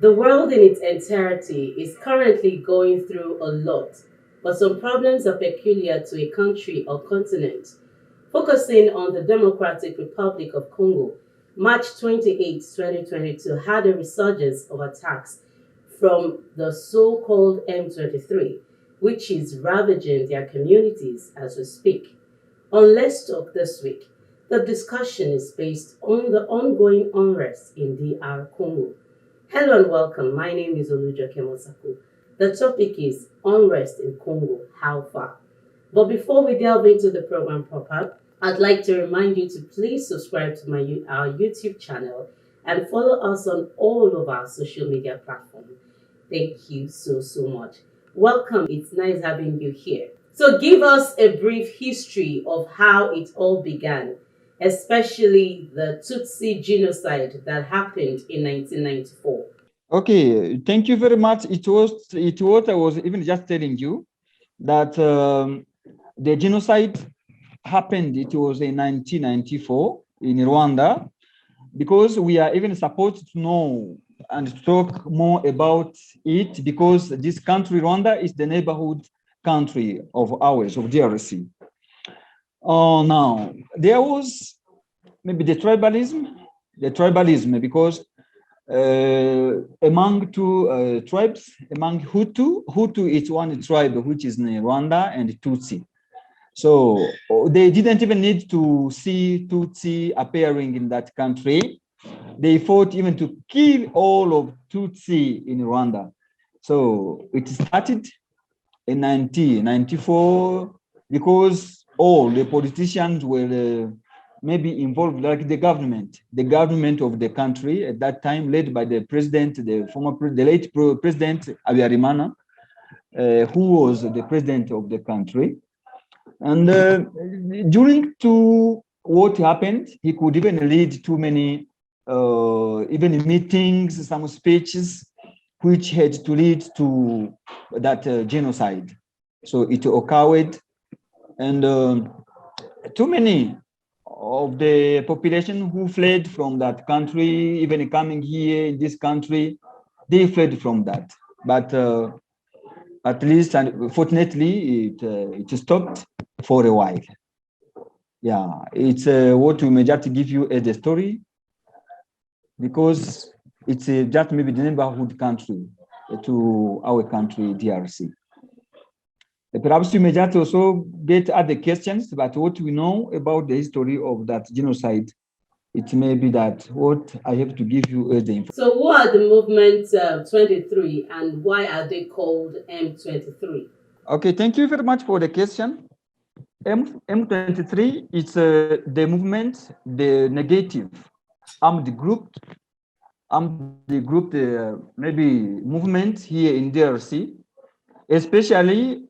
The world in its entirety is currently going through a lot, but some problems are peculiar to a country or continent. Focusing on the Democratic Republic of Congo, March 28, 2022 had a resurgence of attacks from the so-called M23, which is ravaging their communities as we speak. On Let's Talk this week, the discussion is based on the ongoing unrest in DR Congo. Hello and welcome. My name is Oluja Kemosaku. The topic is unrest in Congo, how far? But before we delve into the program proper, I'd like to remind you to please subscribe to our YouTube channel and follow us on all of our social media platforms. Thank you so much. Welcome. It's nice having you here. So give us a brief history of how it all began, especially the Tutsi genocide that happened in 1994. Okay, thank you very much. It was I was even just telling you that the genocide happened. It was in 1994 in Rwanda, because we are even supposed to know and talk more about it, because this country, Rwanda, is the neighborhood country of ours, of DRC. Now, there was maybe the tribalism, because among two tribes, among Hutu is one tribe which is in Rwanda, and Tutsi. So they didn't even need to see Tutsi appearing in that country. They fought even to kill all of Tutsi in Rwanda. So it started in 1994 because all the politicians were maybe involved, like the government of the country at that time, led by the president, the late president Habyarimana, who was the president of the country. And during to what happened, he could even lead too many even meetings, some speeches, which had to lead to that genocide. So it occurred, and too many of the population who fled from that country, even coming here in this country, they fled from that. But at least, and fortunately, it stopped for a while. Yeah, it's what we may just give you as a story, because it's just maybe the neighborhood country to our country, DRC. Perhaps you may just also get other questions about what we know about the history of that genocide. It may be that what I have to give you as the information. So who are the movement 23 and why are they called M23? Okay, thank you very much for the question. M23 is the movement, the negative armed group, maybe movement here in DRC, especially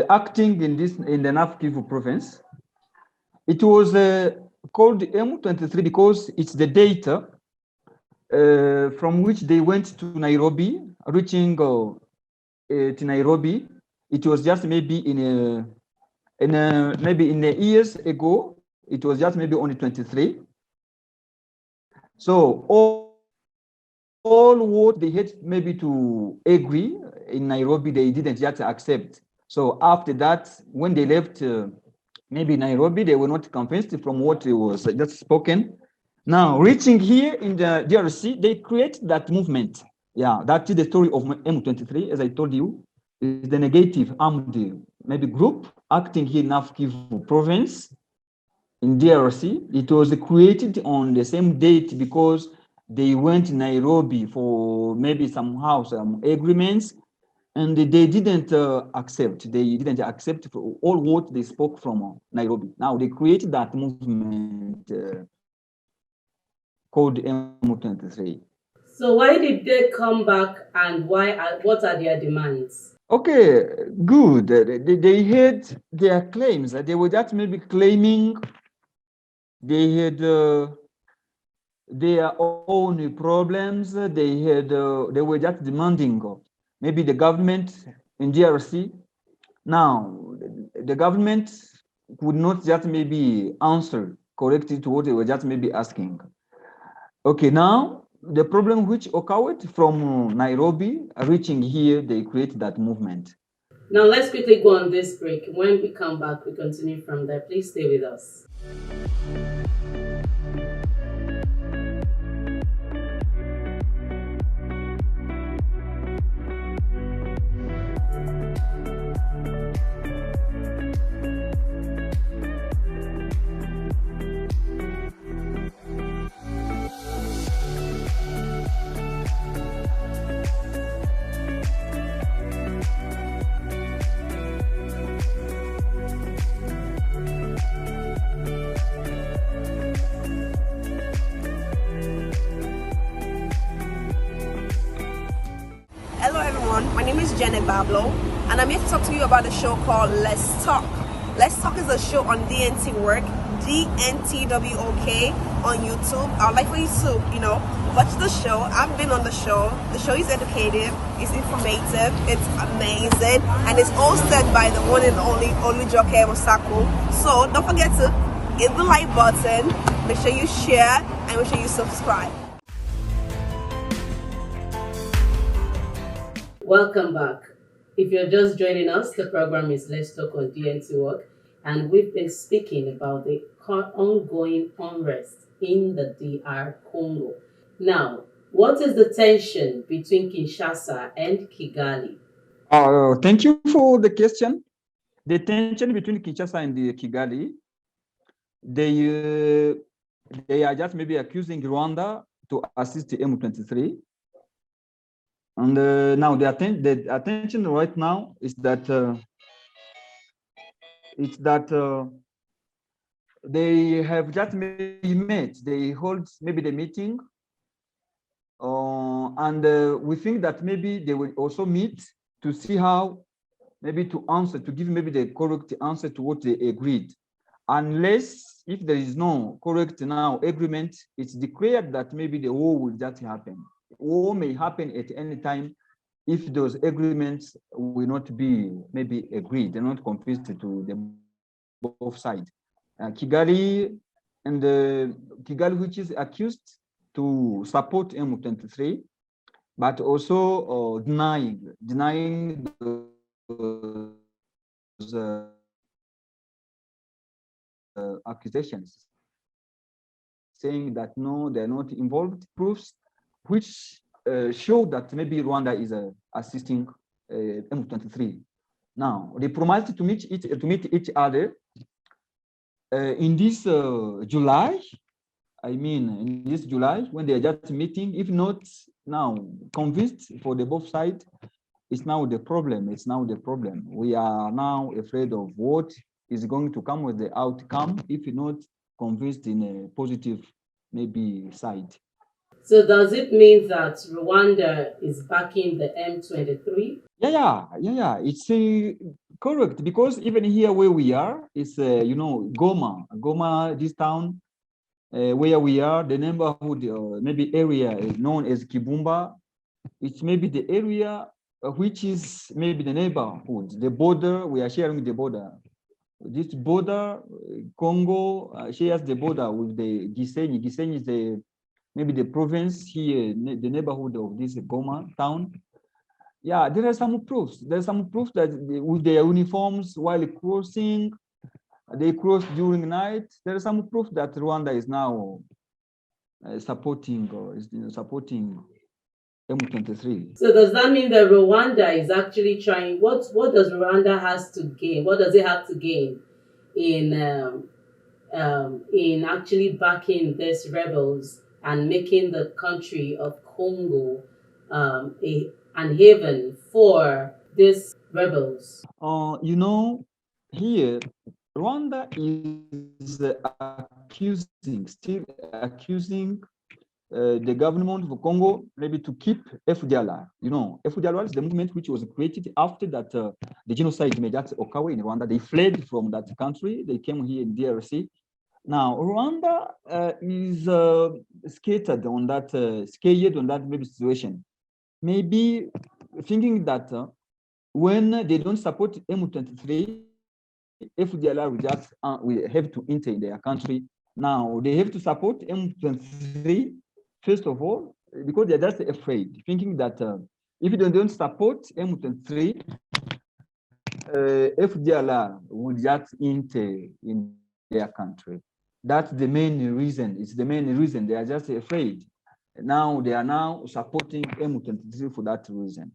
acting in the North Kivu province. It was called M23 because it's the data from which they went to Nairobi, reaching to Nairobi. It was just maybe maybe in the years ago, it was just maybe only 23. So all what they had maybe to agree in Nairobi, they didn't just accept. So after that, when they left maybe Nairobi, they were not convinced from what was just spoken. Now, reaching here in the DRC, they create that movement. Yeah, that is the story of M23, as I told you, is the negative armed maybe group acting here in North Kivu province in DRC. It was created on the same date because they went to Nairobi for maybe somehow some agreements, and they didn't accept. They didn't accept all what they spoke from Nairobi. Now they created that movement called M23. So why did they come back and what are their demands? Okay, good. They had their claims. They were just maybe claiming they had their own problems. They were just demanding maybe the government in DRC. Now, the government would not just maybe answer correctly to what they were just maybe asking. Okay, now the problem which occurred from Nairobi reaching here, they create that movement. Now let's quickly go on this break. When we come back, we continue from there. Please stay with us. Hello everyone, my name is Janet Bablo and I'm here to talk to you about a show called Let's Talk. Let's Talk is a show on DNTWOK, DNTWOK on YouTube. I would like for you to, watch the show. I've been on the show. The show is educative, it's informative, it's amazing, and it's hosted by the one and only Olujoke Osako. So don't forget to hit the like button, make sure you share, and make sure you subscribe. Welcome back. If you're just joining us, the program is Let's Talk on DNTWOK, and we've been speaking about the ongoing unrest in the DR Congo. Now, what is the tension between Kinshasa and Kigali? Thank you for the question. The tension between Kinshasa and the Kigali, they are just maybe accusing Rwanda to assist the M23. And now the attention right now is that they have just maybe met. They hold maybe the meeting, and we think that maybe they will also meet to see how maybe to give maybe the correct answer to what they agreed. Unless if there is no correct now agreement, it's declared that maybe the war will just happen. War may happen at any time if those agreements will not be maybe agreed, they're not confessed to the both sides. Kigali Kigali, which is accused to support M23, but also denying those accusations, saying that no, they're not involved. Proofs which show that maybe Rwanda is assisting M23. Now they promised to meet each other in this July. I mean, in this July, when they are just meeting, if not now convinced for the both sides, it's now the problem. It's now the problem. We are now afraid of what is going to come with the outcome if not convinced in a positive maybe side. So does it mean that Rwanda is backing the M23? Yeah. It's correct, because even here where we are, it's Goma, this town where we are, the neighborhood maybe area known as Kibumba. It's maybe the area which is maybe the neighborhood, the border. We are sharing the border. This border, Congo shares the border with the Gisenyi. Gisenyi is maybe the province here, the neighborhood of this Goma town. Yeah, there are some proofs. There's some proof that with their uniforms while crossing, they cross during night. There is some proof that Rwanda is now supporting M23. So does that mean that Rwanda is actually trying? What does Rwanda has to gain? What does it have to gain in actually backing these rebels and making the country of Congo an haven for these rebels? Here Rwanda is still accusing the government of Congo maybe to keep FDLR. FDLR is the movement which was created after that the genocide may just occur in Rwanda. They fled from that country. They came here in DRC. Now Rwanda is scattered on that, scared on that maybe situation. Maybe thinking that when they don't support M23, FDLR will just will have to enter their country. Now they have to support M23 first of all because they're just afraid, thinking that if you don't support M23, FDLR will just enter in their country. That's the main reason. It's the main reason. They are just afraid. Now they are now supporting M23 for that reason.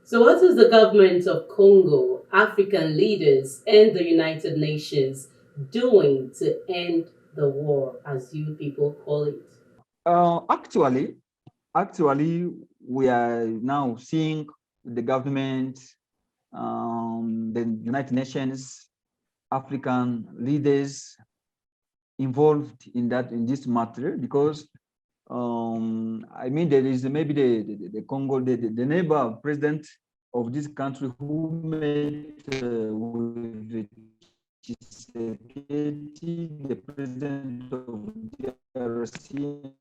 So what is the government of Congo, African leaders, and the United Nations doing to end the war, as you people call it? Actually, we are now seeing the government, the United Nations, African leaders involved in this matter, because I mean, there is maybe the Congo, the neighbor president of this country who met with the president of the DRC,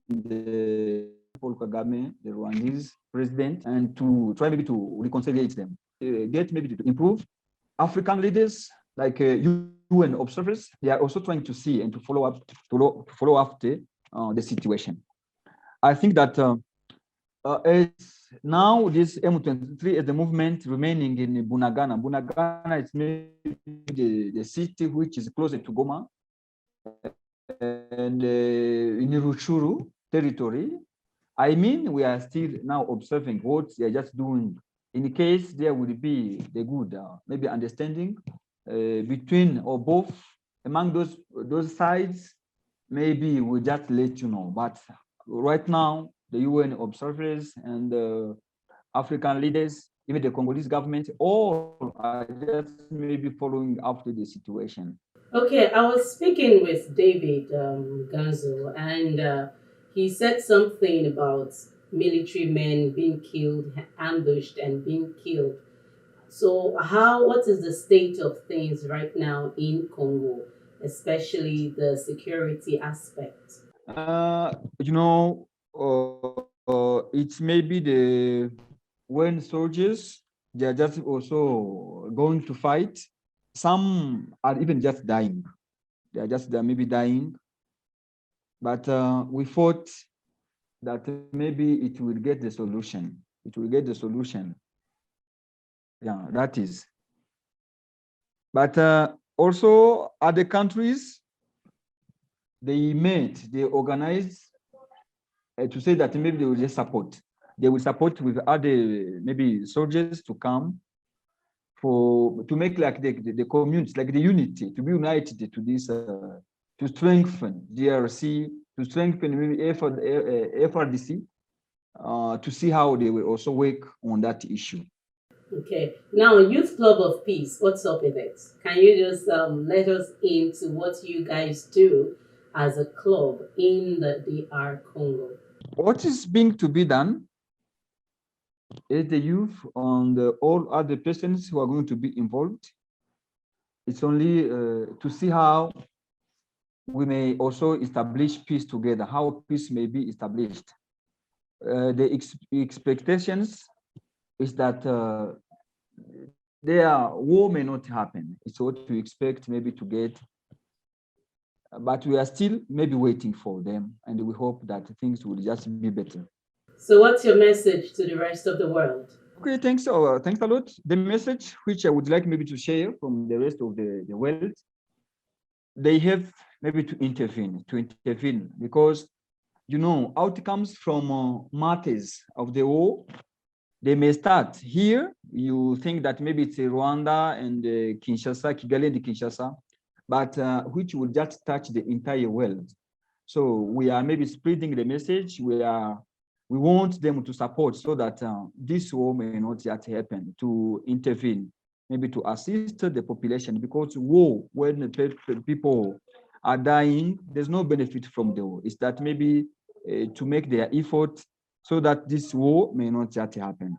the Paul Kagame, the Rwandese president, and to try maybe to reconcile them, get maybe to improve. African leaders like UN observers, they are also trying to see and to follow up the situation. I think that now this M23 is the movement remaining in Bunagana. Bunagana is maybe the city which is closer to Goma, and in Ruchuru territory. I mean, we are still now observing what they are just doing. In case there will be the good maybe understanding between or both among those sides, maybe we'll just let you know. But right now, the UN observers and the African leaders, even the Congolese government, all are just maybe following after the situation. Okay, I was speaking with David Ganzo, and he said something about military men being killed, ambushed, and being killed. So, what is the state of things right now in Congo, especially the security aspect? You know, it's maybe when soldiers, they are just also going to fight. Some are even just dying. They are just maybe dying. But we thought that maybe it will get the solution. It will get the solution. Yeah, that is. But also other countries, they organized to say that maybe they will just support. They will support with other maybe soldiers to come to make like the community, like the unity, to be united to this, to strengthen DRC, to strengthen maybe FRDC, to see how they will also work on that issue. Okay. Now, Youth Club of Peace, what's up with it? Can you just let us into what you guys do as a club in the DR Congo? What is being to be done is the youth and all other persons who are going to be involved. It's only to see how we may also establish peace together, how peace may be established. The expectations is that war may not happen. It's what we expect maybe to get, but we are still maybe waiting for them, and we hope that things will just be better. So what's your message to the rest of the world? Okay, thanks a lot. The message which I would like maybe to share from the rest of the world, they have maybe to intervene because, you know, outcomes from matters of the war, they may start here. You think that maybe it's Rwanda and Kinshasa, Kigali and Kinshasa, but which will just touch the entire world. So we are maybe spreading the message. We want them to support so that this war may not yet happen, to intervene, maybe to assist the population, because war, when people are dying, there's no benefit from the war. It's that maybe to make their effort so that this war may not yet happen.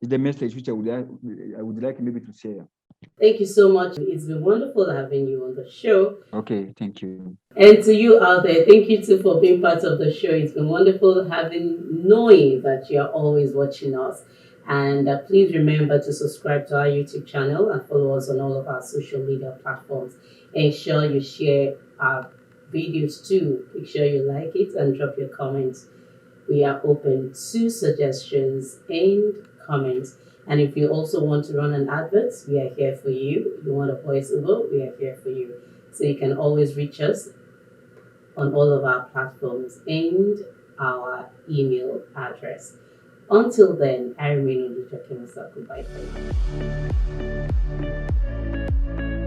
It's the message which I would like maybe to share. Thank you so much. It's been wonderful having you on the show. Okay, thank you. And to you out there, thank you too for being part of the show. It's been wonderful knowing that you're always watching us. And please remember to subscribe to our YouTube channel and follow us on all of our social media platforms. Ensure you share our videos too. Make sure you like it and drop your comments. We are open to suggestions and comments. And if you also want to run an advert, we are here for you. If you want a voiceover, we are here for you. So you can always reach us on all of our platforms and our email address. Until then, I remain Olujoke Musa. Goodbye for now.